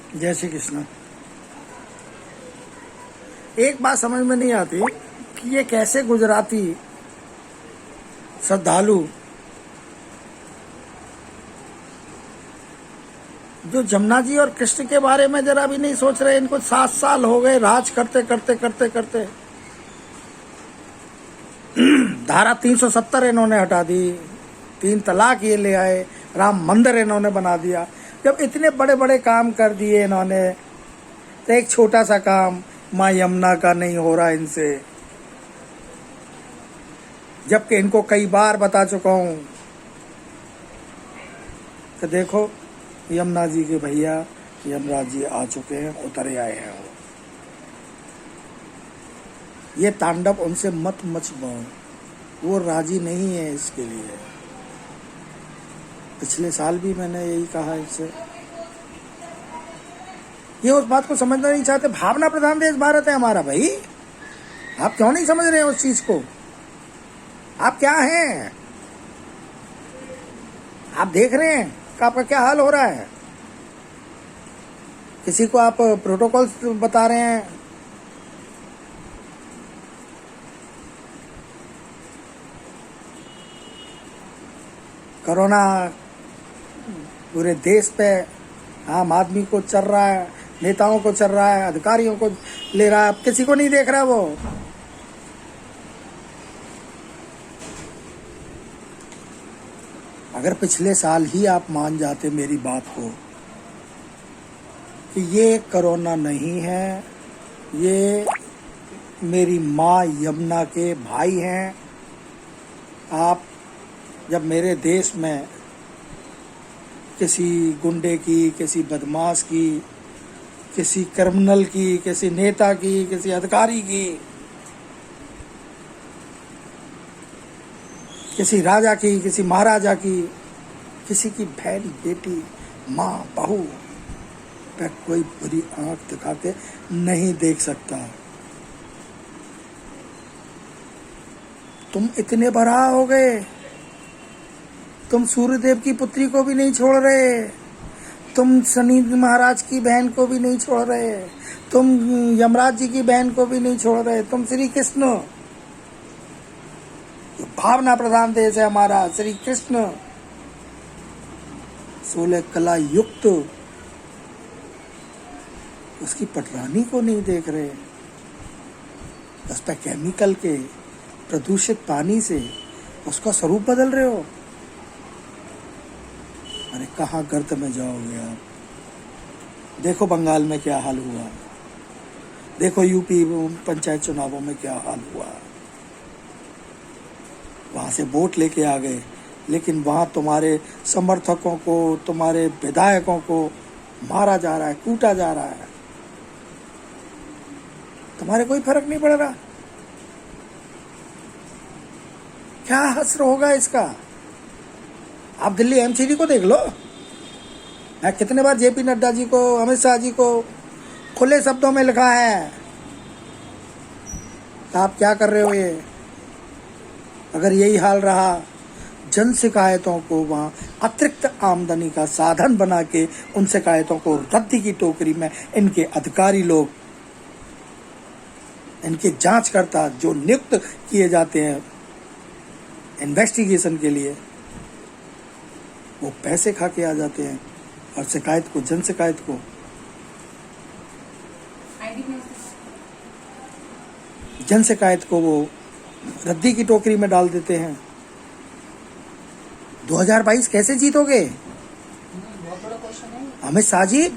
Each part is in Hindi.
जय श्री कृष्ण। एक बात समझ में नहीं आती कि ये कैसे गुजराती श्रद्धालु जो जमुना जी और कृष्ण के बारे में जरा भी नहीं सोच रहे। इनको 7 साल हो गए राज करते करते करते करते। धारा 370 इन्होंने हटा दी, 3 तलाक ये ले आए, राम मंदिर इन्होंने बना दिया। जब इतने बड़े बड़े काम कर दिए इन्होंने, तो एक छोटा सा काम माँ यमुना का नहीं हो रहा इनसे, जबकि इनको कई बार बता चुका हूं कि देखो यमुना जी के भैया यमराज जी आ चुके हैं, उतरे आए हैं। ये तांडव उनसे मत मचवाओ, वो राजी नहीं है इसके लिए। पिछले साल भी मैंने यही कहा इनसे। ये उस बात को समझना नहीं चाहते। भावना प्रधान देश भारत है हमारा भाई। आप क्यों नहीं समझ रहे हैं उस चीज को? आप क्या हैं? आप देख रहे हैं कि आपका क्या हाल हो रहा है। किसी को आप प्रोटोकॉल बता रहे हैं, कोरोना पूरे देश पे आम आदमी को चल रहा है, नेताओं को चल रहा है, अधिकारियों को ले रहा है। अब किसी को नहीं देख रहा वो। अगर पिछले साल ही आप मान जाते मेरी बात को कि ये कोरोना नहीं है, ये मेरी माँ यमुना के भाई हैं। आप जब मेरे देश में किसी गुंडे की, किसी बदमाश की, किसी क्रिमिनल की, किसी नेता की, किसी अधिकारी की, किसी राजा की, किसी महाराजा की, किसी की बहन, बेटी, माँ, बहू पे कोई बुरी आंख दिखा के नहीं देख सकता। तुम इतने बड़ा हो गए, तुम सूर्यदेव की पुत्री को भी नहीं छोड़ रहे, तुम शनि महाराज की बहन को भी नहीं छोड़ रहे, तुम यमराज जी की बहन को भी नहीं छोड़ रहे, तुम श्री कृष्ण, भावना प्रधान देश है हमारा, श्री कृष्ण 16 कला युक्त, उसकी पटरानी को नहीं देख रहे। उस पर केमिकल के प्रदूषित पानी से उसका स्वरूप बदल रहे हो। अरे कहाँ गर्त में जाओगे आप? देखो बंगाल में क्या हाल हुआ, देखो यूपी पंचायत चुनावों में क्या हाल हुआ। वहां से वोट लेके आ गए, लेकिन वहां तुम्हारे समर्थकों को, तुम्हारे विधायकों को मारा जा रहा है, कूटा जा रहा है। तुम्हारे कोई फर्क नहीं पड़ रहा। क्या हश्र होगा इसका? आप दिल्ली एमसीडी को देख लो। मैं कितने बार जेपी नड्डा जी को, अमित शाह जी को खुले शब्दों में लिखा है तो आप क्या कर रहे हो ये? अगर यही हाल रहा, जन शिकायतों को वहाँ अतिरिक्त आमदनी का साधन बना के उन शिकायतों को रद्दी की टोकरी में इनके अधिकारी लोग, इनके जांचकर्ता जो नियुक्त किए जाते हैं इन्वेस्टिगेशन के लिए, वो पैसे खा के आ जाते हैं और शिकायत को, जन शिकायत को, जन शिकायत को वो रद्दी की टोकरी में डाल देते हैं। 2022 कैसे जीतोगे? अमित शाह जी,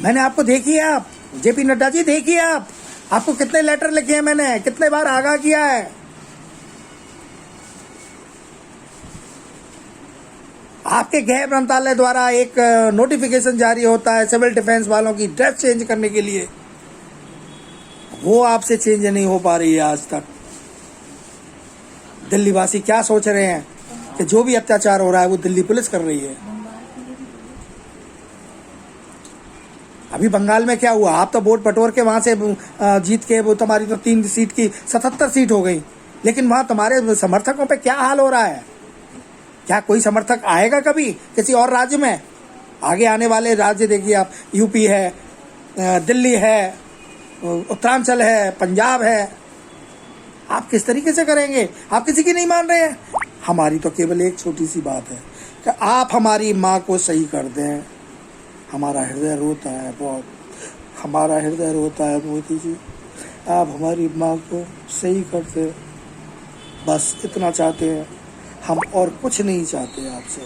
मैंने आपको देखी है, आप जेपी नड्डा जी देखिए, आपको कितने लेटर लिखे हैं मैंने, कितने बार आगाह किया है। आपके गृह मंत्रालय द्वारा एक नोटिफिकेशन जारी होता है सिविल डिफेंस वालों की ड्रेस चेंज करने के लिए, वो आपसे चेंज नहीं हो पा रही है आज तक। दिल्ली वासी क्या सोच रहे हैं कि जो भी अत्याचार हो रहा है वो दिल्ली पुलिस कर रही है। अभी बंगाल में क्या हुआ? आप तो वोट बटोर के वहां से जीत के, वो तुम्हारी तो 3 सीट की 77 सीट हो गई, लेकिन वहां तुम्हारे समर्थकों पे क्या हाल हो रहा है? क्या कोई समर्थक आएगा कभी किसी और राज्य में? आगे आने वाले राज्य देखिए आप, यूपी है, दिल्ली है, उत्तरांचल है, पंजाब है। आप किस तरीके से करेंगे? आप किसी की नहीं मान रहे हैं। हमारी तो केवल एक छोटी सी बात है कि आप हमारी माँ को सही कर दें। हमारा हृदय रोता है बहुत, हमारा हृदय रोता है मोदी जी, आप हमारी माँ को सही कर दें। बस इतना चाहते हैं हम, और कुछ नहीं चाहते आपसे।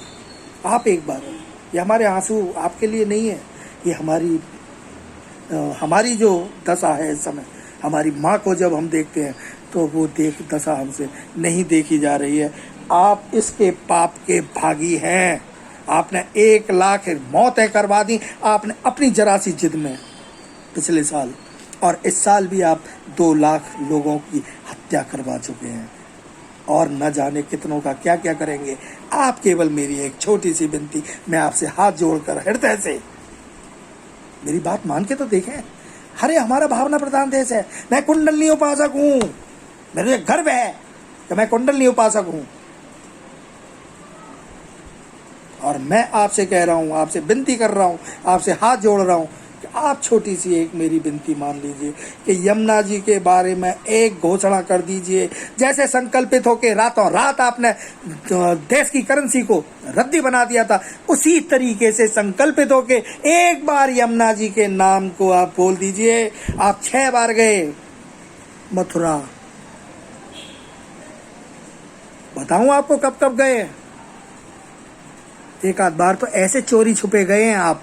आप एक बार, ये हमारे आंसू आपके लिए नहीं है, ये हमारी जो दशा है इस समय, हमारी माँ को जब हम देखते हैं तो वो दशा हमसे नहीं देखी जा रही है। आप इसके पाप के भागी हैं। आपने 1 लाख मौतें करवा दी आपने अपनी जरा सी जिद में पिछले साल, और इस साल भी आप 2 लाख लोगों की हत्या करवा चुके हैं, और न जाने कितनों का क्या क्या करेंगे। आप केवल मेरी एक छोटी सी विनती, मैं आपसे हाथ जोड़कर हृदय से, मेरी बात मान के तो देखें। अरे हमारा भावना प्रधान देश है। मैं कुंडली उपासक हूँ, मेरे गर्व है कि मैं कुंडली उपासक हूँ। और मैं आपसे कह रहा हूँ, आपसे विनती कर रहा हूँ, आपसे हाथ जोड़ रहा हूँ कि आप छोटी सी एक मेरी विनती मान लीजिए कि यमुना जी के बारे में एक घोषणा कर दीजिए। जैसे संकल्पित होकर रातों रात आपने देश की करेंसी को रद्दी बना दिया था, उसी तरीके से संकल्पित होकर एक बार यमुना जी के नाम को आप बोल दीजिए। आप 6 बार गए मथुरा, बताऊं आपको कब कब गए? एक आध बार तो ऐसे चोरी छुपे गए हैं आप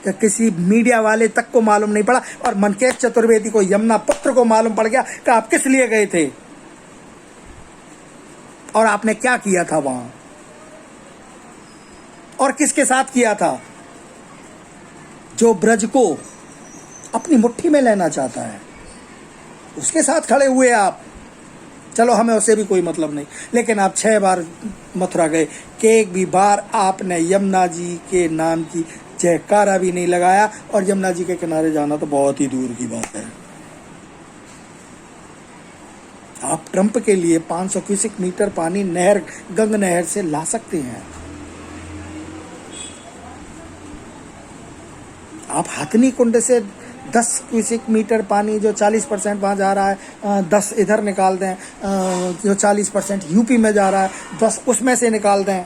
कि किसी मीडिया वाले तक को मालूम नहीं पड़ा, और मनकेश चतुर्वेदी को, यमुना पुत्र को मालूम पड़ गया कि आप किस लिए गए थे और आपने क्या किया था वहां, और किसके साथ किया था। जो ब्रज को अपनी मुट्ठी में लेना चाहता है उसके साथ खड़े हुए आप। चलो हमें उससे भी कोई मतलब नहीं, लेकिन आप 6 बार मथुरा गए कि एक भी बार आपने यमुना जी के नाम की जयकारा भी नहीं लगाया, और यमुना जी के किनारे जाना तो बहुत ही दूर की बात है। आप ट्रंप के लिए 500 क्यूसेक मीटर पानी गंग नहर से ला सकते हैं। आप हथनी कुंड से 10 क्यूसेक मीटर पानी, जो 40% वहाँ जा रहा है, 10 इधर निकाल दें। जो 40% यूपी में जा रहा है, 10 उसमें से निकाल दें।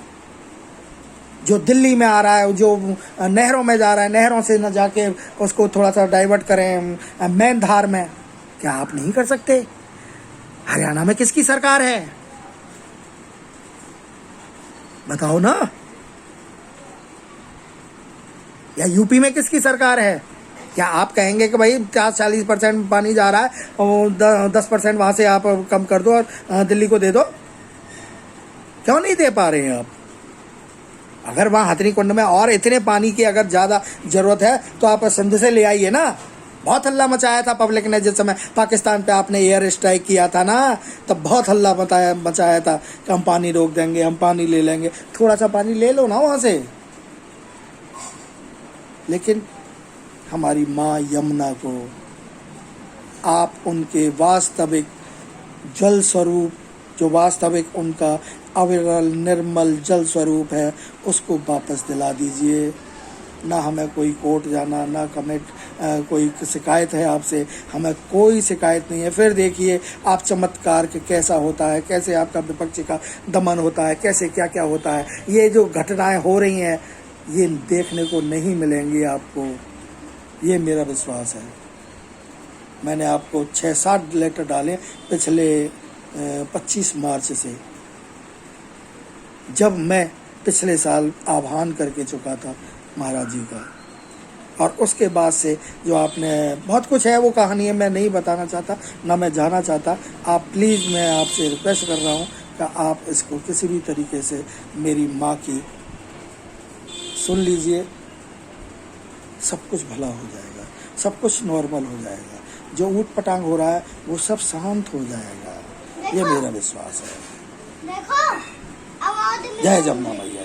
जो दिल्ली में आ रहा है, जो नहरों में जा रहा है, नहरों से न जाके उसको थोड़ा सा डाइवर्ट करें मेन धार में। क्या आप नहीं कर सकते? हरियाणा में किसकी सरकार है बताओ ना, या यूपी में किसकी सरकार है? क्या आप कहेंगे कि भाई 40% पानी जा रहा है और 10% वहां से आप कम कर दो और दिल्ली को दे दो? क्यों नहीं दे पा रहे हैं आप? अगर वहाँ हथनी कुंड में और इतने पानी की अगर ज़्यादा ज़रूरत है तो आप सिंध से ले आइए ना। बहुत हल्ला मचाया था पब्लिक ने जिस समय पाकिस्तान पे आपने एयर स्ट्राइक किया था ना, तब बहुत हल्ला मचाया था कि हम पानी रोक देंगे, हम पानी ले लेंगे। थोड़ा सा पानी ले लो ना वहाँ से। लेकिन हमारी माँ यमुना को आप उनके वास्तविक जल स्वरूप, जो वास्तविक उनका अविरल निर्मल जल स्वरूप है, उसको वापस दिला दीजिए। ना हमें कोई कोर्ट जाना, ना हमें कोई शिकायत है आपसे, हमें कोई शिकायत नहीं है। फिर देखिए आप चमत्कार के कैसा होता है, कैसे आपका विपक्ष का दमन होता है, कैसे क्या क्या होता है। ये जो घटनाएं हो रही हैं ये देखने को नहीं मिलेंगी आपको, ये मेरा विश्वास है। मैंने आपको 6-7 लेटर डाले पिछले 25 मार्च से, जब मैं पिछले साल आह्वान करके चुका था महाराज जी का। और उसके बाद से जो आपने, बहुत कुछ है वो कहानी है, मैं नहीं बताना चाहता, ना मैं जाना चाहता। आप प्लीज़, मैं आपसे रिक्वेस्ट कर रहा हूँ कि आप इसको किसी भी तरीके से मेरी माँ की सुन लीजिए। सब कुछ भला हो जाएगा, सब कुछ नॉर्मल हो जाएगा, जो ऊट पटांग हो रहा है वो सब शांत हो जाएगा, ये मेरा विश्वास है। जय जमुना मैया।